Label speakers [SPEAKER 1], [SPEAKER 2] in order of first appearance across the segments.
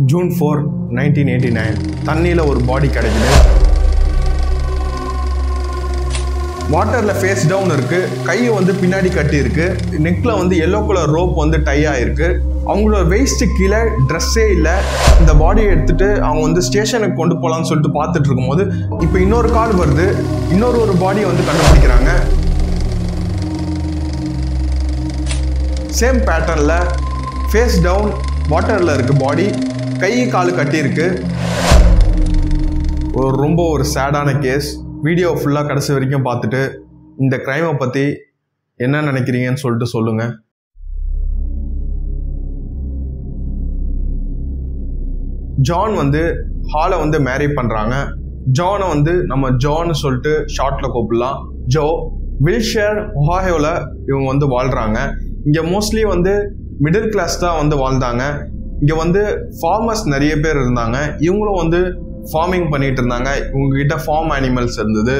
[SPEAKER 1] June 4, 1989 தண்ணியில் ஒரு பாடி கிடைக்குது. வாட்டரில் ஃபேஸ் டவுன் இருக்குது, கையை வந்து பின்னாடி கட்டி இருக்கு, நெக்கில் வந்து எல்லோ கலர் ரோப் வந்து டை ஆகிருக்கு. அவங்களோட வெயிஸ்ட்டு கீழே ட்ரெஸ்ஸே இல்லை. இந்த பாடியை எடுத்துகிட்டு அவங்க வந்து ஸ்டேஷனுக்கு கொண்டு போகலான்னு சொல்லிட்டு பார்த்துட்டு இருக்கும்போது இப்போ இன்னொரு கால் வருது. ஒரு பாடியை வந்து கண்டுபிடிக்கிறாங்க. சேம் பேட்டர்னில் ஃபேஸ் டவுன் வாட்டரில் இருக்குது பாடி, கை காலு கட்டியிருக்கு. ரொம்ப ஒரு சேடான கேஸ். வீடியோ ஃபுல்லாக கடைசி வரைக்கும் பார்த்துட்டு இந்த க்ரைமை பற்றி என்ன நினைக்கிறீங்கன்னு சொல்லிட்டு சொல்லுங்கள். ஜான் வந்து ஹாலை வந்து மேரி பண்ணுறாங்க. ஜானை வந்து நம்ம ஜான்னு சொல்லிட்டு ஷார்ட்டில் கூப்பிடலாம். ஜோ வில்ஷர் ஒஹாயோவில் இவங்க வந்து வாழ்கிறாங்க. இங்கே மோஸ்ட்லி வந்து மிடில் கிளாஸ் தான் வந்து வாழ்ந்தாங்க. இங்கே வந்து ஃபார்மர்ஸ் நிறைய பேர் இருந்தாங்க. இவங்களும் வந்து ஃபார்மிங் பண்ணிட்டு இருந்தாங்க. இவங்ககிட்ட ஃபார்ம் அனிமல்ஸ் இருந்தது.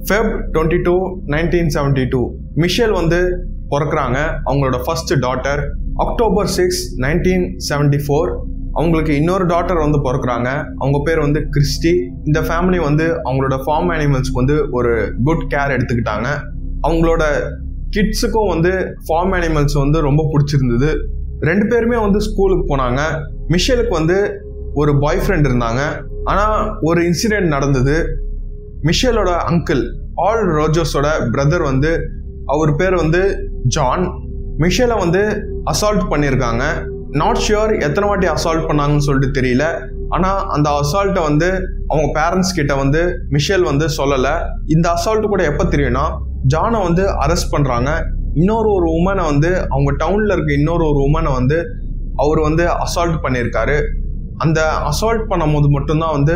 [SPEAKER 1] Feb 22, 1972 மிஷேல் வந்து பிறக்கிறாங்க. அவங்களோட ஃபர்ஸ்ட் டாட்டர். October 6, 1974 அவங்களுக்கு இன்னொரு டாட்டர் வந்து பிறக்கிறாங்க. அவங்க பேர் வந்து கிறிஸ்டி. இந்த ஃபேமிலி வந்து அவங்களோட ஃபார்ம் அனிமல்ஸ்க்கு வந்து ஒரு குட் கேர் எடுத்துக்கிட்டாங்க. அவங்களோட கிட்ஸுக்கும் வந்து ஃபார்ம் அனிமல்ஸ் வந்து ரொம்ப பிடிச்சிருந்தது. ரெண்டு பேருமே வந்து ஸ்கூலுக்கு போனாங்க. மிஷேலுக்கு வந்து ஒரு பாய் ஃப்ரெண்ட் இருந்தாங்க. ஆனால் ஒரு இன்சிடெண்ட் நடந்தது. மிஷேலோட அங்கிள் ஆல் ரோஜர்ஸோட பிரதர் வந்து, அவர் பேர் வந்து ஜான், மிஷேலை வந்து அசால்ட் பண்ணியிருக்காங்க. நாட் ஷியோர் எத்தனை வாட்டி அசால்ட் பண்ணாங்கன்னு சொல்லிட்டு தெரியல. ஆனால் அந்த அசால்ட்டை வந்து அவங்க பேரண்ட்ஸ் கிட்ட வந்து மிஷேல் வந்து சொல்லலை. இந்த அசால்ட் கூட எப்போ தெரியும்னா, ஜானை வந்து அரெஸ்ட் பண்ணுறாங்க. இன்னொரு உமனை வந்து அவங்க டவுனில் இருக்க இன்னொரு உமனை வந்து அவர் வந்து அசால்ட் பண்ணியிருக்காரு. அந்த அசால்ட் பண்ணும்போது மட்டும்தான் வந்து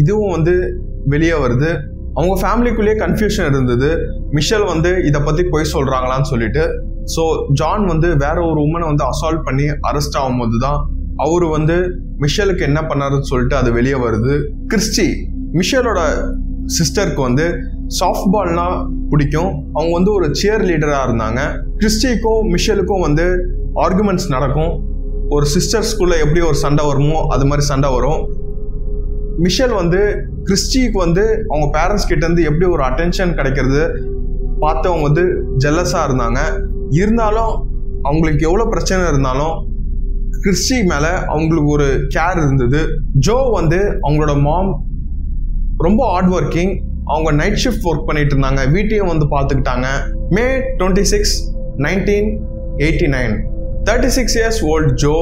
[SPEAKER 1] இதுவும் வந்து வெளியே வருது. அவங்க ஃபேமிலிக்குள்ளேயே கன்ஃபியூஷன் இருந்தது. மிஷேல் வந்து இதை பற்றி போய் சொல்கிறாங்களான்னு சொல்லிட்டு. ஸோ ஜான் வந்து வேற ஒரு உமனை வந்து அசால்ட் பண்ணி அரெஸ்ட் ஆகும்போது தான் அவர் வந்து மிஷேலுக்கு என்ன பண்ணாருன்னு சொல்லிட்டு அது வெளியே வருது. கிறிஸ்டி மிஷேலோட சிஸ்டருக்கு வந்து சாஃப்ட் பால்னா பிடிக்கும். அவங்க வந்து ஒரு சியர் லீடராக இருந்தாங்க. கிறிஸ்டிக்கும் மிஷேலுக்கும் வந்து ஆர்குமெண்ட்ஸ் நடக்கும். ஒரு சிஸ்டர்ஸ்குள்ளே எப்படி ஒரு சண்டை வருமோ அது மாதிரி சண்டை வரும். மிஷேல் வந்து கிறிஸ்டிக்கு வந்து அவங்க பேரண்ட்ஸ் கிட்டேருந்து எப்படி ஒரு அட்டென்ஷன் கிடைக்கிறது பார்த்து அவங்க வந்து ஜெல்லஸாக இருந்தாங்க. இருந்தாலும் அவங்களுக்கு எவ்வளோ பிரச்சனை இருந்தாலும் கிறிஸ்டி மேலே அவங்களுக்கு ஒரு கேர் இருந்தது. ஜோ வந்து அவங்களோட மாம் ரொம்ப ஹார்ட் ஒர்க்கிங். அவங்க நைட் ஷிஃப்ட் ஒர்க் பண்ணிட்டு இருந்தாங்க. வீட்டையும் வந்து பார்த்துக்கிட்டாங்க. May 26, 1989 36 years old Jo,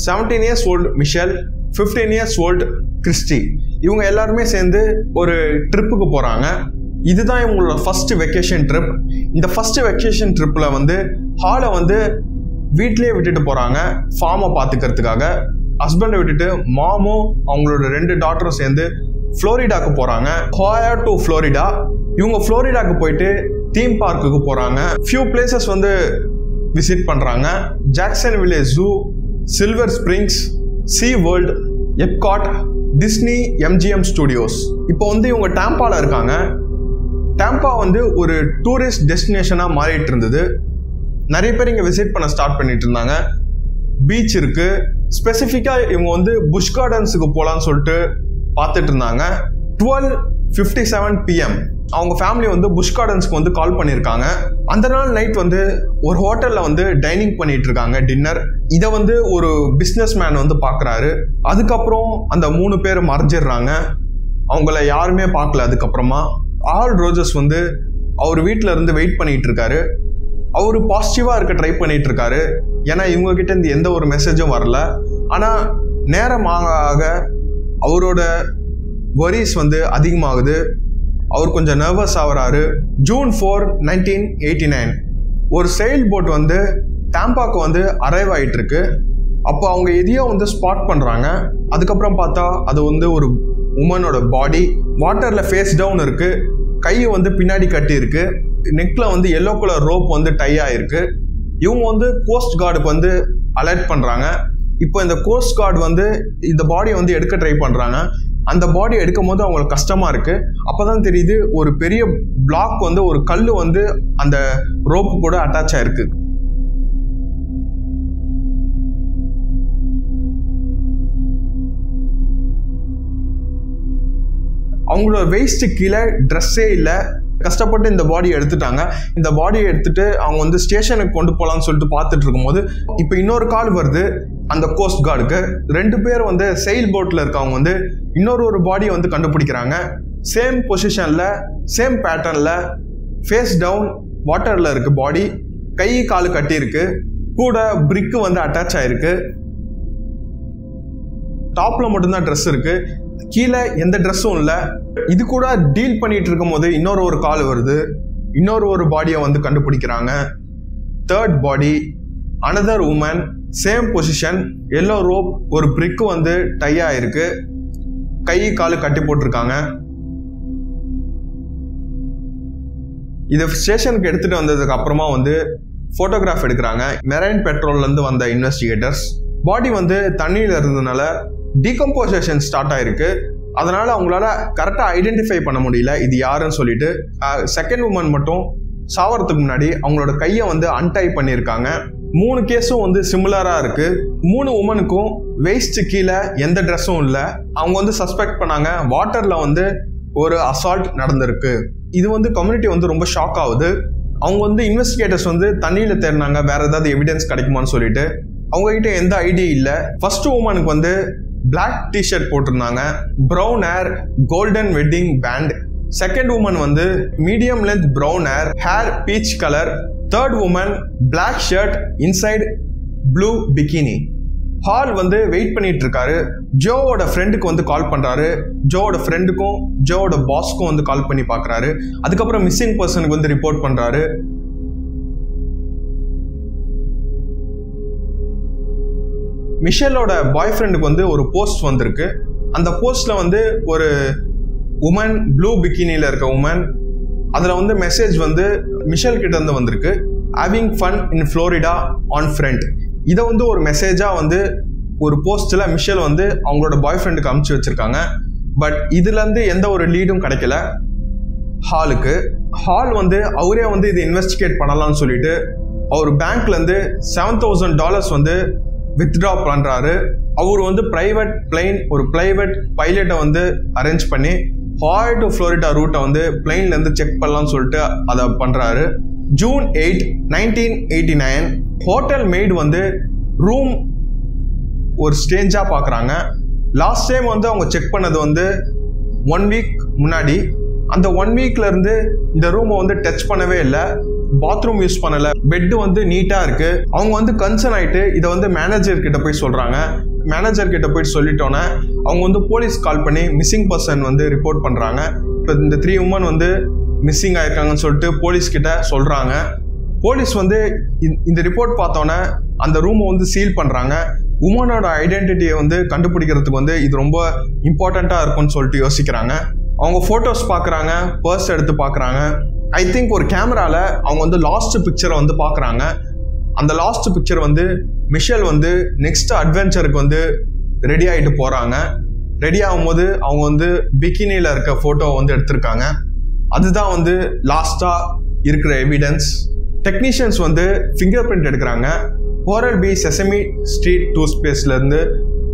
[SPEAKER 1] 17 years old Michelle, 15 years old Christy, இவங்க எல்லாருமே சேர்ந்து ஒரு ட்ரிப்புக்கு போகிறாங்க. இதுதான் இவங்களோட ஃபர்ஸ்ட் வெக்கேஷன் ட்ரிப். இந்த ஃபர்ஸ்ட் வெக்கேஷன் ட்ரிப்பில் வந்து ஹாலை வந்து வீட்லேயே விட்டுட்டு போகிறாங்க ஃபார்மை பார்த்துக்கிறதுக்காக. ஹஸ்பண்டை விட்டுட்டு மாமும் அவங்களோட 2 டாட்டரும் சேர்ந்து ஃப்ளோரிடாக்கு போகிறாங்க. ஹோயா டு ஃப்ளோரிடா. இவங்க ஃப்ளோரிடாக்கு போயிட்டு தீம் பார்க்குக்கு போகிறாங்க. ஃபியூ பிளேசஸ் வந்து விசிட் பண்ணுறாங்க. Jacksonville zoo, Silver Springs, SeaWorld, Epcot, Disney, MGM Studios. இப்போ வந்து இவங்க டாம்பாவில் இருக்காங்க. டாம்பா வந்து ஒரு டூரிஸ்ட் டெஸ்டினேஷனாக மாறிட்டு இருந்தது. நிறைய பேர் இங்கே விசிட் பண்ண ஸ்டார்ட் பண்ணிட்டு இருந்தாங்க. பீச் இருக்கு. ஸ்பெசிஃபிக்காக இவங்க வந்து புஷ் கார்டன்ஸுக்கு போகலான்னு சொல்லிட்டு பார்த்துட்டு இருந்தாங்க. 12:57 PM அவங்க ஃபேமிலி வந்து புஷ் கார்டன்ஸ்க்கு வந்து கால் பண்ணியிருக்காங்க. அந்த நாள் நைட் வந்து ஒரு ஹோட்டலில் வந்து டைனிங் பண்ணிட்டு இருக்காங்க, டின்னர். இதை வந்து ஒரு பிஸ்னஸ் மேன் வந்து பார்க்குறாரு. அதுக்கப்புறம் அந்த 3 பேர் மறைஞ்சிடுறாங்க. அவங்கள யாருமே பார்க்கல. அதுக்கப்புறமா ஆல் ரோஜர்ஸ் வந்து அவர் வீட்டில் இருந்து வெயிட் பண்ணிட்டு இருக்காரு. அவர் பாசிட்டிவாக இருக்க ட்ரை பண்ணிட்டு இருக்காரு. ஏன்னா இவங்க கிட்ட இருந்து எந்த ஒரு மெசேஜும் வரல. ஆனால் நேரமாக ஆக அவரோட வரிஸ் வந்து அதிகமாகுது. அவர் கொஞ்சம் நர்வஸ் ஆகிறாரு. June 4, 1989 ஒரு செயில் போட் வந்து டாம்பாக்கு வந்து அரைவ் ஆகிட்டு இருக்கு. அப்போ அவங்க எதையோ வந்து ஸ்பாட் பண்ணுறாங்க. அதுக்கப்புறம் பார்த்தா அது வந்து ஒரு உமனோட பாடி. வாட்டரில் ஃபேஸ் டவுன் இருக்கு, கையை வந்து பின்னாடி கட்டி இருக்கு, நெக்கில் வந்து எல்லோ கலர் ரோப் வந்து டை ஆகிருக்கு. இவங்க வந்து கோஸ்ட் கார்டுக்கு வந்து அலர்ட் பண்ணுறாங்க. இப்போ இந்த கோஸ்ட் கார்டு வந்து இந்த பாடியை வந்து எடுக்க ட்ரை பண்ணுறாங்க. அந்த பாடியை எடுக்கும் போது அவங்களுக்கு கஷ்டமாக இருக்குது. அப்போ தான் தெரியுது ஒரு பெரிய பிளாக் வந்து ஒரு கல் வந்து அந்த ரோப்பு கூட அட்டாச் ஆகிருக்கு. அவங்களோட வெயிஸ்ட் கீழே ட்ரெஸ்ஸே இல்லை. கஷ்டப்பட்டு இந்த பாடியை எடுத்துட்டாங்க. இந்த பாடியை எடுத்துட்டு அவங்க வந்து ஸ்டேஷனுக்கு கொண்டு போகலான்னு சொல்லிட்டு பார்த்துட்டு இருக்கும்போது இப்போ இன்னொரு கால் வருது அந்த கோஸ்ட் கார்டுக்கு. 2 பேர் வந்து செயில் போட்டில் இருக்கவங்க வந்து இன்னொரு பாடியை வந்து கண்டுபிடிக்கிறாங்க. சேம் பொசிஷனில் சேம் பேட்டர்னில் ஃபேஸ் டவுன் வாட்டரில் இருக்கு பாடி. கை கால் கட்டியிருக்கு, கூட பிரிக்கு வந்து அட்டாச் ஆயிருக்கு. டாப்ல மட்டும்தான் ட்ரெஸ் இருக்கு, கீழே எந்த ட்ரெஸ்ஸும் இல்லை. இது கூட டீல் பண்ணிட்டு இருக்கும் போது இன்னொரு கால் வருது. இன்னொரு பாடியை வந்து கண்டுபிடிக்கிறாங்க. 3rd body, another woman, same position, yellow rope, ஒரு பிரிக்கு வந்து டை ஆயிருக்கு, கை கால் கட்டி போட்டிருக்காங்க. இதை ஸ்டேஷனுக்கு எடுத்துட்டு வந்ததுக்கு அப்புறமா வந்து போட்டோகிராஃப் எடுக்கிறாங்க மெரைன் பெட்ரோல்ல இருந்து வந்த இன்வெஸ்டிகேட்டர்ஸ். பாடி வந்து தண்ணியில இருந்ததுனால டீகம்போசேஷன் ஸ்டார்ட் ஆயிருக்கு. அதனால அவங்களால கரெக்டாக ஐடென்டிஃபை பண்ண முடியல இது யாருன்னு சொல்லிட்டு. செகண்ட் உமன் மட்டும் சாவறதுக்கு முன்னாடி அவங்களோட கையை வந்து அன்டை பண்ணியிருக்காங்க. 3 கேஸும் வந்து சிமிலராக இருக்கு. 3 உமனுக்கும் வெயிஸ்ட் கீழே எந்த ட்ரெஸ்ஸும் இல்லை. அவங்க வந்து சஸ்பெக்ட் பண்ணாங்க வாட்டர்ல வந்து ஒரு அசால்ட் நடந்திருக்கு. இது வந்து கம்யூனிட்டி வந்து ரொம்ப ஷாக் ஆகுது. அவங்க வந்து இன்வெஸ்டிகேட்டர்ஸ் வந்து தண்ணியில் தேடினாங்க வேற ஏதாவது எவிடன்ஸ் கிடைக்குமான்னு சொல்லிட்டு. அவங்க கிட்ட எந்த ஐடியா இல்லை. ஃபர்ஸ்ட் உமனுக்கு வந்து பிளாக் டிஷர்ட் போட்டிருந்தாங்க, brown hair, golden wedding band. Second woman வந்து medium length brown hair beach colour. Third woman black shirt, inside blue bikini. Hall வந்து வெயிட் பண்ணிட்டு இருக்காரு. ஜோவோட ஃப்ரெண்டுக்கு வந்து கால் பண்றாரு. ஜோவோட ஃப்ரெண்டுக்கும் ஜோவோட பாஸ்க்கும் வந்து கால் பண்ணி பார்க்கறாரு. அதுக்கப்புறம் மிஸ்ஸிங் பர்சனுக்கு வந்து ரிப்போர்ட் பண்றாரு. மிஷேலோட பாய் ஃப்ரெண்டுக்கு வந்து ஒரு போஸ்ட் வந்திருக்கு. அந்த போஸ்ட்ல வந்து ஒரு உமன், ப்ளூ பிகினில இருக்க உமன், அதுல வந்து மெசேஜ் வந்து மிஷேல் கிட்ட இருந்து வந்திருக்கு. Having fun in Florida on friend. இதை வந்து ஒரு மெசேஜா வந்து ஒரு போஸ்ட்ல மிஷேல் வந்து அவங்களோட பாய் ஃப்ரெண்டுக்கு அனுப்பிச்சு வச்சிருக்காங்க. பட் இதுல இருந்து எந்த ஒரு லீடும் கிடைக்கல ஹாலுக்கு. ஹால் வந்து அவரே வந்து இதை இன்வெஸ்டிகேட் பண்ணலாம்னு சொல்லிட்டு அவர் பேங்க்ல இருந்து $7,000 வந்து வித்ட்ரா பண்றாரு. அவர் வந்து பிரைவேட் பிளைன், ஒரு பிரைவேட் பைலட்டை வந்து அரேஞ்ச் பண்ணி ஹாய் டு ஃப்ளோரிடா ரூட்டை வந்து பிளைன்ல இருந்து செக் பண்ணலாம்னு சொல்லிட்டு அதை பண்றாரு. June 8, 1989 ஹோட்டல் மெய்டு வந்து ரூம் ஒரு ஸ்ட்ரேஞ்சா பாக்குறாங்க. லாஸ்ட் டைம் வந்து அவங்க செக் பண்ணது வந்து 1 வீக் முன்னாடி. அந்த 1 வீக்ல இருந்து இந்த ரூமை வந்து டச் பண்ணவே இல்லை, பாத்ரூம் யூஸ் பண்ணல, பெட் வந்து நீட்டா இருக்கு. அவங்க வந்து கன்சர்ன் ஆயிட்டு இதை வந்து மேனேஜர் கிட்ட போய் சொல்றாங்க. மேனேஜர் கிட்ட போய் சொல்லிட்டோன்னே அவங்க வந்து போலீஸ் கால் பண்ணி மிஸ்ஸிங் பர்சன் வந்து ரிப்போர்ட் பண்றாங்க. இப்போ இந்த 3 உமன் வந்து மிஸ்ஸிங் ஆயிருக்காங்கன்னு சொல்லிட்டு போலீஸ் கிட்ட சொல்றாங்க. போலீஸ் வந்து இந்த ரிப்போர்ட் பார்த்தோன்னே அந்த ரூமை வந்து சீல் பண்றாங்க. உமனோட ஐடென்டிட்டியை வந்து கண்டுபிடிக்கிறதுக்கு வந்து இது ரொம்ப இம்பார்ட்டண்டா இருக்கும்னு சொல்லிட்டு யோசிக்கிறாங்க. அவங்க போட்டோஸ் பார்க்குறாங்க, பர்ஸ் எடுத்து பார்க்குறாங்க. ஐ திங்க் ஒரு கேமரால அவங்க வந்து லாஸ்ட் பிக்சரை வந்து பார்க்குறாங்க. அந்த லாஸ்ட் பிக்சர் வந்து மிஷேல் வந்து நெக்ஸ்ட் அட்வென்ச்சருக்கு வந்து ரெடி ஆகிட்டு போகிறாங்க. ரெடி ஆகும்போது அவங்க வந்து பிகினியில் இருக்க ஃபோட்டோவை வந்து எடுத்திருக்காங்க. அதுதான் வந்து லாஸ்ட்டாக இருக்கிற எவிடன்ஸ். டெக்னீஷியன்ஸ் வந்து ஃபிங்கர் பிரிண்ட் எடுக்கிறாங்க. ஓரல் பி செசமி ஸ்ட்ரீட் டூத்பேஸ்ட்லேருந்து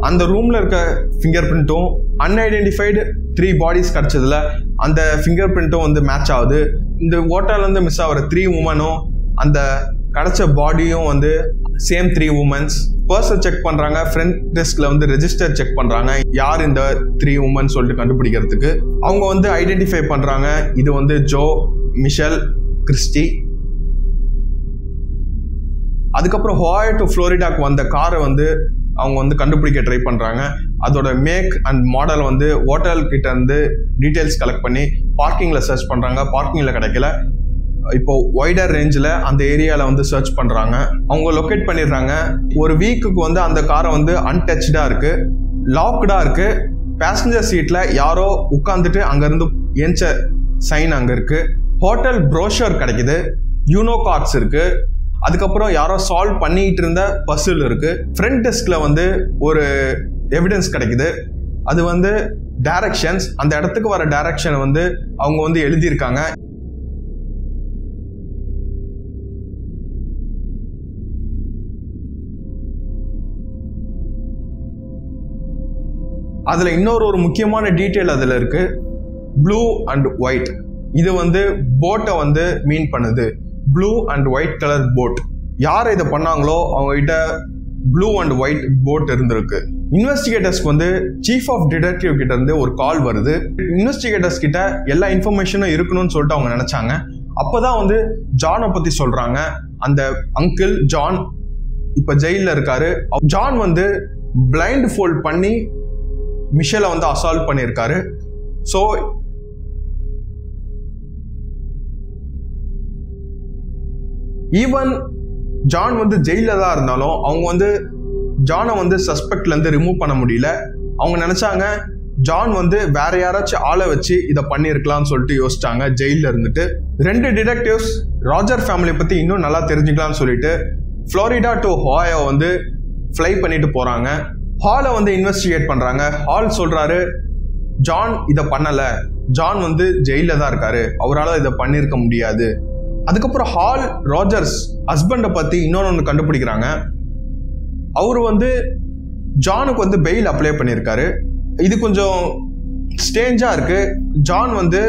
[SPEAKER 1] அந்த ரூமில் இருக்க ஃபிங்கர் பிரிண்ட்டும் அன்ஐடென்டிஃபைடு 3 பாடிஸ் கிடச்சதுல அந்த ஃபிங்கர் பிரிண்ட்டும் வந்து மேட்ச் ஆகுது. இந்த ஹோட்டல்லேருந்து மிஸ் ஆகிற 3 உமனும் அந்த கிடைச்ச பாடியும் வந்து சேம் 3 உமன்ஸ். பர்ஸை செக் பண்ணுறாங்க, ஃப்ரண்ட் டெஸ்கில் வந்து ரெஜிஸ்டர் செக் பண்ணுறாங்க யார் இந்த 3 உமன் சொல்லிட்டு கண்டுபிடிக்கிறதுக்கு. அவங்க வந்து ஐடென்டிஃபை பண்ணுறாங்க இது வந்து ஜோ, மிஷேல், கிறிஸ்டி. அதுக்கப்புறம் ஹவாய் டு ஃப்ளோரிடாக்கு வந்த காரை வந்து அவங்க வந்து கண்டுபிடிக்க ட்ரை பண்ணுறாங்க. அதோட மேக் அண்ட் மாடல் வந்து ஹோட்டல் கிட்ட இருந்து டீட்டெயில்ஸ் கலெக்ட் பண்ணி பார்க்கிங்கில் சர்ச் பண்ணுறாங்க. பார்க்கிங்கில் கிடைக்கல. இப்போ வைடர் ரேஞ்சில் அந்த ஏரியாவில் வந்து சர்ச் பண்ணுறாங்க. அவங்க லொக்கேட் பண்ணிடுறாங்க. ஒரு வீக்குக்கு வந்து அந்த காரை வந்து அன்டச்சாக இருக்குது, லாக்டாக இருக்குது. பேசஞ்சர் சீட்டில் யாரோ உட்காந்துட்டு அங்கேருந்து ஏஞ்ச சைன் அங்கே இருக்குது. ஹோட்டல் ப்ரோஷர் கிடைக்குது, யூனோ கார்ட்ஸ் இருக்குது. அதுக்கப்புறம் யாரோ சால்வ் பண்ணிட்டு இருந்த பசில் இருக்கு. ஃப்ரண்ட் டெஸ்க்ல வந்து ஒரு எவிடன்ஸ் கிடைக்குது. அது வந்து டைரக்ஷன்ஸ். அந்த இடத்துக்கு வர டைரக்ஷனை வந்து அவங்க வந்து எழுதியிருக்காங்க. அதுல இன்னொரு முக்கியமான டீட்டெயில் அதுல இருக்கு. Blue and white. இது வந்து போட்டை வந்து மீன் பண்ணுது. Blue and white colour boat. யார் இதை பண்ணாங்களோ அவங்க கிட்ட ப்ளூ அண்ட் ஒயிட் போட் இருந்திருக்கு. இன்வெஸ்டிகேட்டர்ஸ்க்கு வந்து சீஃப் ஆஃப் டிடெக்டிவ் கிட்ட இருந்து ஒரு கால் வருது. இன்வெஸ்டிகேட்டர்ஸ் கிட்ட எல்லா இன்ஃபர்மேஷனும் இருக்கணும்னு சொல்லிட்டு அவங்க நினைச்சாங்க. அப்பதான் வந்து ஜானை பத்தி சொல்றாங்க. அந்த அங்கிள் ஜான் இப்ப ஜெயில இருக்காரு. ஜான் வந்து பிளைண்ட் ஃபோல்ட் பண்ணி மிஷேலை வந்து அசால்ட் பண்ணியிருக்காரு. ஸோ ஈவன் ஜான் வந்து ஜெயில தான் இருந்தாலும் அவங்க வந்து ஜானை வந்து சஸ்பெக்ட்ல இருந்து ரிமூவ் பண்ண முடியல. அவங்க நினைச்சாங்க ஜான் வந்து வேற யாராச்சும் ஆளை வச்சு இதை பண்ணியிருக்கலாம்னு சொல்லிட்டு யோசிச்சாங்க ஜெயில இருந்துட்டு. 2 டிடெக்டிவ்ஸ் ராஜர் ஃபேமிலி பத்தி இன்னும் நல்லா தெரிஞ்சுக்கலாம்னு சொல்லிட்டு ஃப்ளோரிடா டு ஹாயோ வந்து ஃப்ளை பண்ணிட்டு போறாங்க. ஹாலை வந்து இன்வெஸ்டிகேட் பண்றாங்க. ஹால் சொல்றாரு ஜான் இதை பண்ணல, ஜான் வந்து ஜெயில தான் இருக்காரு, அவரால் இதை பண்ணியிருக்க முடியாது. அதுக்கப்புறம் ஹால் ராஜர்ஸ் ஹஸ்பண்டை பத்தி இன்னொன்னு கண்டுபிடிக்கிறாங்க. அவரு வந்து ஜானுக்கு வந்து பெயில் அப்ளை பண்ணியிருக்காரு. இது கொஞ்சம் ஸ்டேஞ்சா இருக்கு. ஜான் வந்து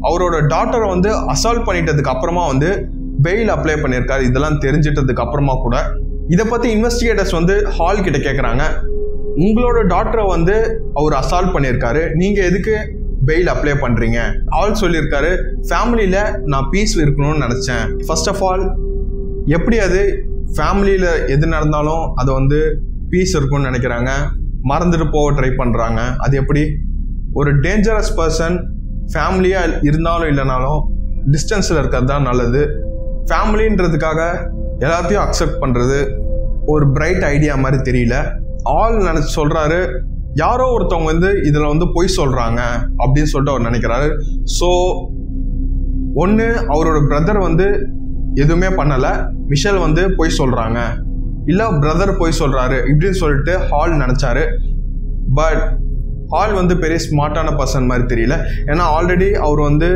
[SPEAKER 1] அவரோட டாட்டரை வந்து அசால்ட் பண்ணிட்டதுக்கு அப்புறமா வந்து பெயில் அப்ளை பண்ணியிருக்காரு. இதெல்லாம் தெரிஞ்சிட்டதுக்கு அப்புறமா கூட இதை பத்தி இன்வெஸ்டிகேட்டர்ஸ் வந்து ஹால் கிட்ட கேட்குறாங்க, உங்களோட டாட்டரை வந்து அவர் அசால்ட் பண்ணியிருக்காரு, நீங்க எதுக்கு பெயில் அப்ளை பண்றீங்க? ஹால் சொல்லியிருக்காரு, ஃபேமிலியில நான் பீஸ் இருக்கணும்னு நினைச்சேன். ஃபர்ஸ்ட் ஆஃப் ஆல் எப்படி அது ஃபேமிலியில எது நடந்தாலும் அது வந்து பீஸ் இருக்கும்னு நினைக்கிறாங்க, மறந்துட்டு போக ட்ரை பண்றாங்க. அது எப்படி? ஒரு டேஞ்சரஸ் பர்சன் ஃபேமிலியா இருந்தாலும் இல்லைனாலும் டிஸ்டன்ஸ்ல இருக்கிறது தான் நல்லது. ஃபேமிலின்றதுக்காக எல்லாத்தையும் அக்செப்ட் பண்றது ஒரு பிரைட் ஐடியா மாதிரி தெரியல. ஆல் நினைச்சு சொல்றாரு, யாரோ ஒருத்தவங்க வந்து இதுல வந்து பொய் சொல்றாங்க அப்படின்னு சொல்லிட்டு அவர் நினைக்கிறாரு. ஸோ ஒன்று அவரோட பிரதர் வந்து எதுவுமே பண்ணல, மிஷேல் வந்து பொய் சொல்றாங்க, இல்ல பிரதர் பொய் சொல்றாரு இப்படின்னு சொல்லிட்டு ஹால் நினைச்சாரு. பட் ஹால் வந்து பெரிய ஸ்மார்ட்டான பர்சன் மாதிரி தெரியல. ஏன்னா ஆல்ரெடி அவர் வந்து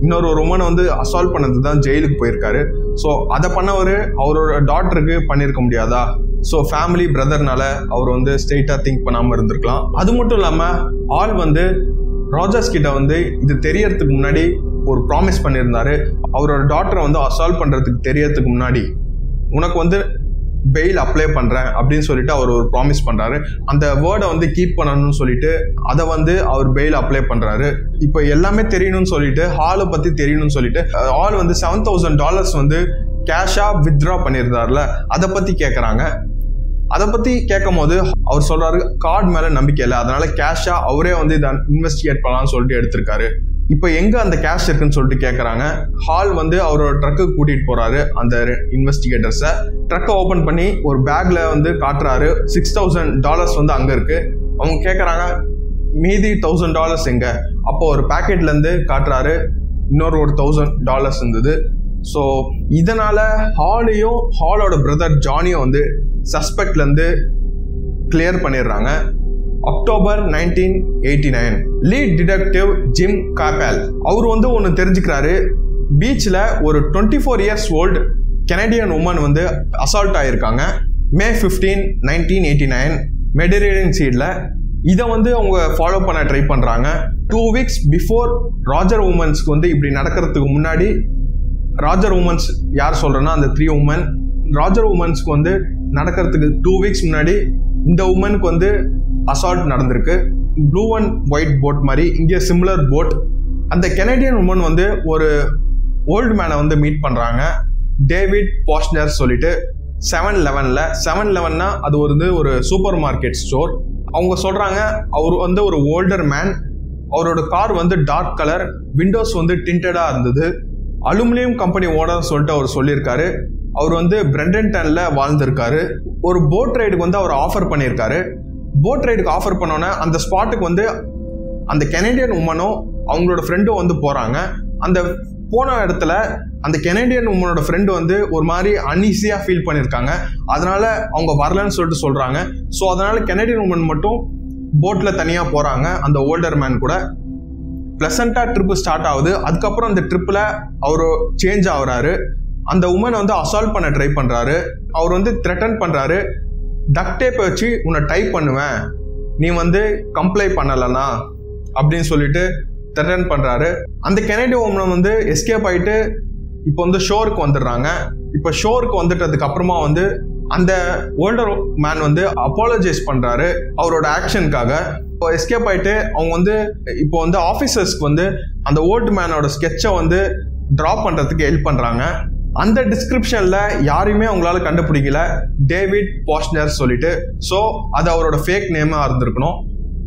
[SPEAKER 1] இன்னொரு உமனை வந்து அசால்ட் பண்ணது தான் ஜெயிலுக்கு போயிருக்காரு. ஸோ அதை பண்ணவர் அவரோட டாட்டருக்கு பண்ணியிருக்க முடியாதா? ஸோ ஃபேமிலி பிரதர்னால அவர் வந்து ஸ்ட்ரெயிட்டாக திங்க் பண்ணாமல் இருந்திருக்கலாம். அது மட்டும் இல்லாமல் ஆல் வந்து ராஜர்ஸ் கிட்ட வந்து இது தெரியறதுக்கு முன்னாடி ஒரு ப்ராமிஸ் பண்ணியிருந்தாரு. அவரோட டாட்டரை வந்து அசால்ட் பண்ணுறதுக்கு தெரியறதுக்கு முன்னாடி உனக்கு வந்து பெயில் அப்ளை பண்ணுறேன் அப்படின்னு சொல்லிட்டு அவர் ஒரு ப்ராமிஸ் பண்ணுறாரு. அந்த வேர்டை வந்து கீப் பண்ணணும்னு சொல்லிட்டு அதை வந்து அவர் பெயில் அப்ளை பண்ணுறாரு. இப்போ எல்லாமே தெரியணும்னு சொல்லிட்டு ஹாலை பற்றி தெரியணும்னு சொல்லிட்டு ஹால் வந்து $7,000 வந்து கேஷாக வித்ட்ரா பண்ணியிருந்தார்ல, அதை பற்றி கேட்குறாங்க. அதை பற்றி கேட்கும் போது அவர் சொல்கிறாரு கார்டு மேலே நம்பிக்கை இல்லை, அதனால கேஷாக அவரே வந்து இதை இன்வெஸ்டிகேட் பண்ணலாம்னு சொல்லிட்டு எடுத்திருக்காரு. இப்போ எங்கே அந்த கேஷ் இருக்குன்னு சொல்லிட்டு கேட்குறாங்க. ஹால் வந்து அவரோட ட்ரக்கு கூட்டிகிட்டு போகிறாரு அந்த இன்வெஸ்டிகேட்டர்ஸை. ட்ரக்கை ஓப்பன் பண்ணி ஒரு பேக்கில் வந்து காட்டுறாரு. $6,000 வந்து அங்கே இருக்குது. அவங்க கேட்குறாங்க மீதி $1,000 எங்கே? அப்போ ஒரு பேக்கெட்லேருந்து காட்டுறாரு இன்னொரு ஒரு $1,000 இருந்தது. ஸோ இதனால் ஹாலையும் ஹாலோட பிரதர் ஜானியும் வந்து சஸ்பெக்ட்லேருந்து கிளியர் பண்ணிடுறாங்க. அக்டோபர் 1989 லீட் டிடெக்டிவ் ஜிம் காப்பெல் அவர் வந்து ஒன்று தெரிஞ்சுக்கிறாரு. பீச்சில் ஒரு 24 years old கெனடியன் உமன் வந்து அசால்ட் ஆகியிருக்காங்க. May 15, 1989 மெடிரேனியன் சீடில். இதை வந்து அவங்க ஃபாலோ பண்ண ட்ரை பண்ணுறாங்க. 2 weeks பிஃபோர் ராஜர் உமன்ஸ்க்கு வந்து இப்படி நடக்கிறதுக்கு முன்னாடி ராஜர் உமன்ஸ் யார் சொல்கிறேன்னா அந்த 3 women ராஜர் உமன்ஸ்க்கு வந்து நடக்கிறதுக்கு 2 weeks முன்னாடி இந்த உமனுக்கு வந்து அசால்ட் நடந்திருக்கு. ப்ளூ அண்ட் ஒயிட் போட் மாதிரி இங்கே சிமிலர் போட். அந்த கெனடியன் உமன் வந்து ஒரு ஓல்டு மேனை வந்து மீட் பண்ணுறாங்க, டேவிட் பாஸ்னர் சொல்லிட்டு 7-Eleven. 7-Elevenனா அது ஒரு சூப்பர் மார்க்கெட் ஸ்டோர். அவங்க சொல்கிறாங்க அவர் வந்து ஒரு ஓல்டர் மேன், அவரோட கார் வந்து டார்க் கலர், விண்டோஸ் வந்து டிண்டடாக இருந்தது, அலுமினியம் கம்பெனி ஓனர் சொல்லிட்டு அவர் சொல்லியிருக்காரு. அவர் வந்து பிரெண்டன்டன்ல வாழ்ந்திருக்காரு. ஒரு போட் ரைடுக்கு வந்து அவர் ஆஃபர் பண்ணியிருக்காரு. போட் ரைடுக்கு ஆஃபர் பண்ணோன்னே அந்த ஸ்பாட்டுக்கு வந்து அந்த கெனடியன் உமனும் அவங்களோட ஃப்ரெண்டும் வந்து போகிறாங்க. அந்த போன இடத்துல அந்த கெனடியன் உமனோட ஃப்ரெண்டு வந்து ஒரு மாதிரி அன்ஈஸியாக ஃபீல் பண்ணியிருக்காங்க. அதனால அவங்க வரலன்னு சொல்லிட்டு சொல்கிறாங்க. ஸோ அதனால கெனடியன் உமன் மட்டும் போட்டில் தனியாக போகிறாங்க அந்த ஓல்டர் மேன் கூட. ப்ளசண்ட்டாக ட்ரிப்பு ஸ்டார்ட் ஆகுது. அதுக்கப்புறம் அந்த ட்ரிப்பில் அவர் சேஞ்ச் ஆகுறாரு. அந்த உமனை வந்து அசால்ட் பண்ண ட்ரை பண்ணுறாரு. அவர் வந்து த்ரெட்டன் பண்ணுறாரு, டக் டேப்பை வச்சு உன்னை டைப் பண்ணுவேன் நீ வந்து கம்ப்ளை பண்ணலைனா அப்படின்னு சொல்லிட்டு த்ரெட்டன் பண்றாரு. அந்த கெனடி உமன் வந்து எஸ்கேப் ஆயிட்டு இப்போ வந்து ஷோருக்கு வந்துடுறாங்க. இப்போ ஷோருக்கு வந்துட்டதுக்கு அப்புறமா வந்து அந்த ஓல்டர் மேன் வந்து அப்பாலஜைஸ் பண்றாரு அவரோட ஆக்ஷனுக்காக. இப்போ எஸ்கேப் ஆயிட்டு அவங்க வந்து இப்போ வந்து ஆஃபீஸர்ஸ்க்கு வந்து அந்த ஓல்டு மேனோட ஸ்கெட்சை வந்து டிரா பண்றதுக்கு ஹெல்ப் பண்றாங்க. அந்த டிஸ்கிரிப்ஷன்ல யாரையுமே அவங்களால கண்டுபிடிக்கல, டேவிட் பாஸ்னர் சொல்லிட்டு. ஸோ அது அவரோட ஃபேக் நேமா இருந்திருக்கணும்.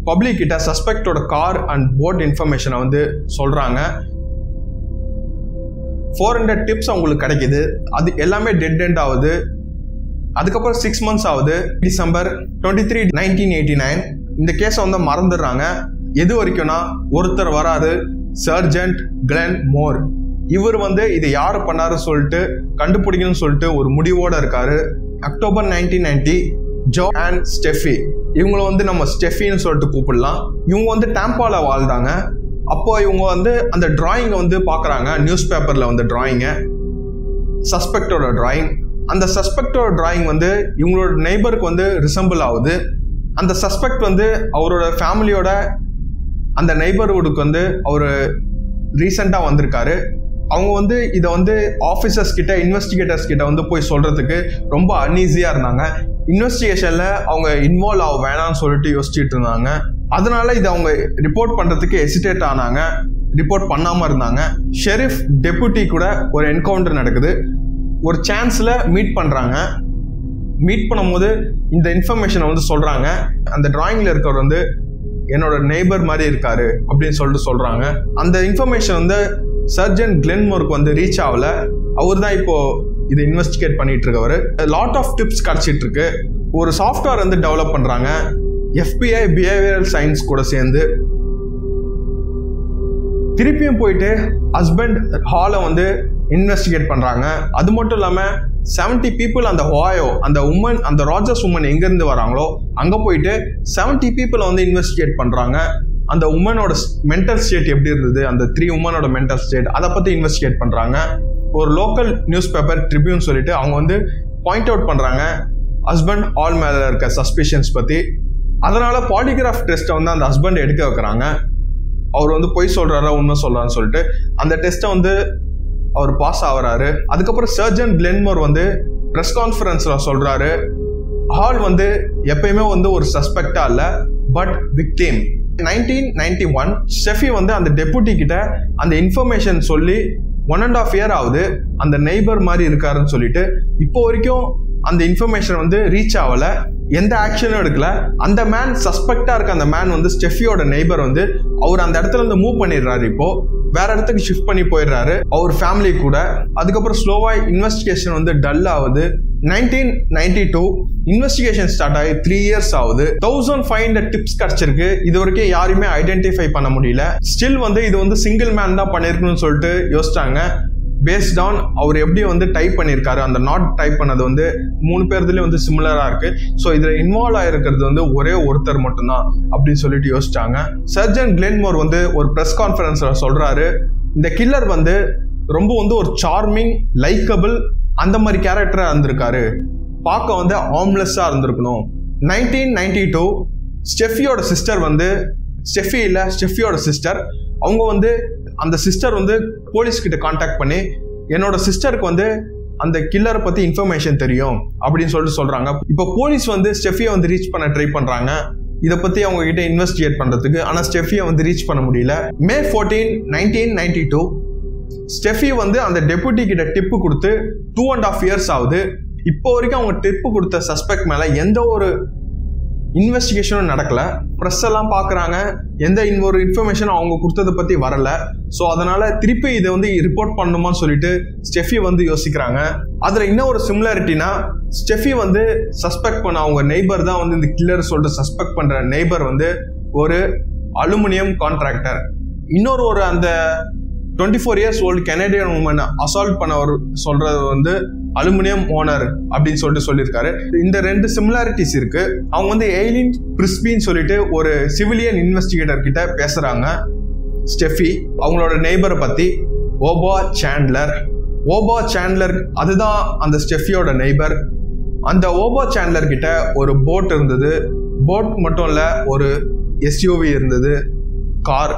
[SPEAKER 1] பப்ளிக் கிட்ட சஸ்பெக்டோட கார் அண்ட் போட் இன்ஃபர்மேஷனை வந்து சொல்றாங்க. 400 டிப்ஸ் அவங்களுக்கு கிடைக்குது. அது எல்லாமே டெட் எண்ட் ஆகுது. அதுக்கப்புறம் 6 months ஆகுது. டிசம்பர் 23, 1989 இந்த கேஸை வந்து மறந்துடுறாங்க. எது வரைக்கும்னா ஒருத்தர் வராரு, சர்ஜென்ட் கிளென் மோர். இவர் வந்து இது யாரு பண்ணாரு சொல்லிட்டு கண்டுபிடிக்கணும்னு சொல்லிட்டு ஒரு முடிவோட இருக்காரு. அக்டோபர் 1990 ஜோ அண்ட் ஸ்டெஃபி, இவங்கள வந்து நம்ம ஸ்டெஃபின்னு சொல்லிட்டு கூப்பிடலாம். இவங்க வந்து டாம்பால வாழ்ந்தாங்க. அப்போ இவங்க வந்து அந்த டிராயிங்கை வந்து பார்க்குறாங்க, நியூஸ் பேப்பரில் வந்து டிராயிங்கை, சஸ்பெக்டோட டிராயிங். அந்த சஸ்பெக்டோட டிராயிங் வந்து இவங்களோட நெய்பருக்கு வந்து ரிசம்பிள் ஆகுது. அந்த சஸ்பெக்ட் வந்து அவரோட ஃபேமிலியோட அந்த நெய்பர்ஹுட்டுக்கு வந்து அவர் ரீசெண்டாக வந்திருக்காரு. அவங்க வந்து இதை வந்து ஆஃபீஸர்ஸ் கிட்ட, இன்வெஸ்டிகேட்டர்ஸ் கிட்ட வந்து போய் சொல்றதுக்கு ரொம்ப அன்ஈஸியாக இருந்தாங்க. இன்வெஸ்டிகேஷன்ல அவங்க இன்வால்வ் ஆக வேணாம்னு சொல்லிட்டு யோசிச்சுட்டு இருந்தாங்க. அதனால இதை அவங்க ரிப்போர்ட் பண்றதுக்கு ஹெசிடேட் ஆனாங்க, ரிப்போர்ட் பண்ணாம இருந்தாங்க. ஷெரீஃப் டெபுட்டி கூட ஒரு என்கவுண்டர் நடக்குது. ஒரு சான்ஸ்ல மீட் பண்றாங்க. மீட் பண்ணும்போது இந்த இன்ஃபர்மேஷனை வந்து சொல்றாங்க. அந்த டிராயிங்ல இருக்கவர் வந்து என்னோட நெய்பர் மாதிரி இருக்காரு அப்படின்னு சொல்லிட்டு சொல்றாங்க. அந்த இன்ஃபர்மேஷன் வந்து சர்ஜன் கிளென்மோருக்கு வந்து ரீச் ஆகல. அவர் தான் இப்போ இதை இன்வெஸ்டிகேட் பண்ணிட்டு இருக்கவர். லாட் ஆஃப் டிப்ஸ் கிடைச்சிட்டு இருக்கு. ஒரு சாஃப்ட்வேர் வந்து டெவலப் பண்றாங்க FBI பிஹேவியரல் சயின்ஸ் கூட சேர்ந்து. திருப்பியும் போயிட்டு ஹஸ்பண்ட் ஹாலை வந்து இன்வெஸ்டிகேட் பண்றாங்க. அது மட்டும் இல்லாம 70 people அந்த ஹாயோ, அந்த உமன், அந்த ராஜர்ஸ் உமன் எங்க இருந்து வராங்களோ அங்க போயிட்டு 70 people வந்து இன்வெஸ்டிகேட் பண்றாங்க. அந்த உமனோட மென்டல் ஸ்டேட் எப்படி இருந்தது, அந்த 3 உமனோட மென்டல் ஸ்டேட், அதை பத்தி இன்வெஸ்டிகேட் பண்றாங்க. ஒரு லோக்கல் நியூஸ் பேப்பர் ட்ரிபியூன் சொல்லிட்டு அவங்க வந்து பாயிண்ட் அவுட் பண்றாங்க ஹஸ்பண்ட் ஆல் மேல இருக்க சஸ்பிஷன்ஸ் பத்தி. அதனால பாலிகிராஃப் டெஸ்ட்டை வந்து அந்த ஹஸ்பண்ட் எடுக்க வைக்கிறாங்க. அவர் வந்து பொய் சொல்றாரா உண்மை சொல்றான்னு சொல்லிட்டு அந்த டெஸ்ட்டை வந்து அவர் பாஸ் ஆகுறாரு. அதுக்கப்புறம் சர்ஜன் கிளென்மோர் வந்து பிரஸ் கான்ஃபரன்ஸ்ல சொல்றாரு, ஹால் வந்து எப்பயுமே வந்து ஒரு சஸ்பெக்டா இல்ல, பட் விக்டிம். 1991 ஸ்டெஃபி வந்து அந்த டெபுட்டி கிட்ட அந்த இன்ஃபர்மேஷன் சொல்லி 1.5 year ஆகுது. அந்த நெய்பர் மாதிரி இருக்காருன்னு சொல்லிட்டு இப்போ வரைக்கும் அந்த இன்ஃபர்மேஷன் வந்து ரீச் ஆகல, எந்த ஆக்ஷனும் எடுக்கல. அந்த மேன் சஸ்பெக்டா இருக்க அந்த மேன் வந்து ஸ்டெஃபியோட நெய்பர் வந்து அவர் அந்த இடத்துல இருந்து மூவ் பண்ணிடுறாரு. இப்போ வேற இடத்துக்கு ஷிஃப்ட் பண்ணி போயிடுறாரு அவர் ஃபேமிலி கூட. அதுக்கப்புறம் ஸ்லோவா இன்வெஸ்டிகேஷன் வந்து டல் ஆகுது. 1992 இன்வெஸ்டிகேஷன் ஸ்டார்ட் ஆகி 3 years ஆகுது. 1500 டிப்ஸ் கிடைச்சிருக்கு. இது வரைக்கும் யாருமே ஐடென்டிஃபை பண்ண முடியல. ஸ்டில் வந்து இது வந்து சிங்கிள் மேன் தான் பண்ணிருக்கணும்னு சொல்லிட்டு யோசிச்சாங்க. பேஸ்ட் ஆன் அவர் எப்படி வந்து டைப் பண்ணியிருக்காரு, அந்த நாட் டைப் பண்ணது வந்து 3 பேர்துலயும் வந்து சிமிலரா இருக்கு. ஸோ இதுல இன்வால்வ் ஆயிருக்கிறது வந்து ஒரே ஒருத்தர் மட்டும்தான் அப்படின்னு சொல்லிட்டு யோசிச்சாங்க. சர்ஜன் கிளென்மோர் வந்து ஒரு பிரஸ் கான்ஃபரன்ஸ்ல சொல்றாரு, இந்த கில்லர் வந்து ரொம்ப வந்து ஒரு சார்மிங், லைக்கபிள் அந்த மாதிரி கேரக்டரா இருந்திருக்காரு, பார்க்க வந்து ஆம்லெஸ்ஸா இருந்திருக்கணும். 1992 ஸ்டெஃபியோட சிஸ்டர் வந்து, ஸ்டெஃபியோட சிஸ்டர், அவங்க வந்து அந்த சிஸ்டர் வந்து போலீஸ் கிட்ட கான்டாக்ட் பண்ணி என்னோட சிஸ்டருக்கு வந்து அந்த கில்லரை பத்தி இன்ஃபர்மேஷன் தெரியும் அப்படின்னு சொல்லிட்டு சொல்றாங்க. இப்போ போலீஸ் வந்து ஸ்டெஃபியை வந்து ரீச் பண்ண ட்ரை பண்றாங்க இதை பத்தி அவங்க கிட்ட இன்வெஸ்டிகேட் பண்றதுக்கு. ஆனா ஸ்டெஃபியை வந்து ரீச் பண்ண முடியல. May 14, 1992 ஸ்டெஃபி வந்து அந்த டெபுட்டி கிட்ட டிப்பு கொடுத்து 2.5 years ஆகுது. இப்போ வரைக்கும் அவங்க டிப்பு கொடுத்த சஸ்பெக்ட் மேல எந்த ஒரு இன்வெஸ்டிகேஷனும் நடக்கல. ப்ரெஸ் எல்லாம் பார்க்குறாங்க, எந்த ஒரு இன்ஃபர்மேஷன் அவங்க கொடுத்ததை பற்றி வரல. ஸோ அதனால திருப்பி இதை வந்து ரிப்போர்ட் பண்ணணுமான்னு சொல்லிட்டு ஸ்டெஃபி வந்து யோசிக்கிறாங்க. அதில் இன்னும் ஒரு சிமிலாரிட்டினா, ஸ்டெஃபி வந்து சஸ்பெக்ட் பண்ண அவங்க நெய்பர் தான் வந்து இந்த கில்லர் சொல்லிட்டு சஸ்பெக்ட் பண்ணுற நெய்பர் வந்து ஒரு அலுமினியம் கான்ட்ராக்டர். இன்னொரு ஒரு அந்த 24 years old Canadian woman assault பண்ணவர் சொல்றது வந்து அலுமினியம் ஓனர் அப்படின்னு சொல்லியிருக்காரு. இந்த 2 சிமிலாரிட்டிஸ் இருக்கு. அவங்க வந்து எய்லின் பிரிஸ்பின்னு சொல்லிட்டு ஒரு சிவிலியன் இன்வெஸ்டிகேட்டர் கிட்ட பேசுறாங்க ஸ்டெஃபி அவங்களோட நெய்பரை பத்தி. ஓபா சாண்ட்லர் அதுதான் அந்த ஸ்டெஃபியோட நெய்பர். அந்த ஓபா சாண்ட்லர் கிட்ட ஒரு போட் இருந்தது. போட் மட்டும் இல்ல, ஒரு SUV இருந்தது, கார்.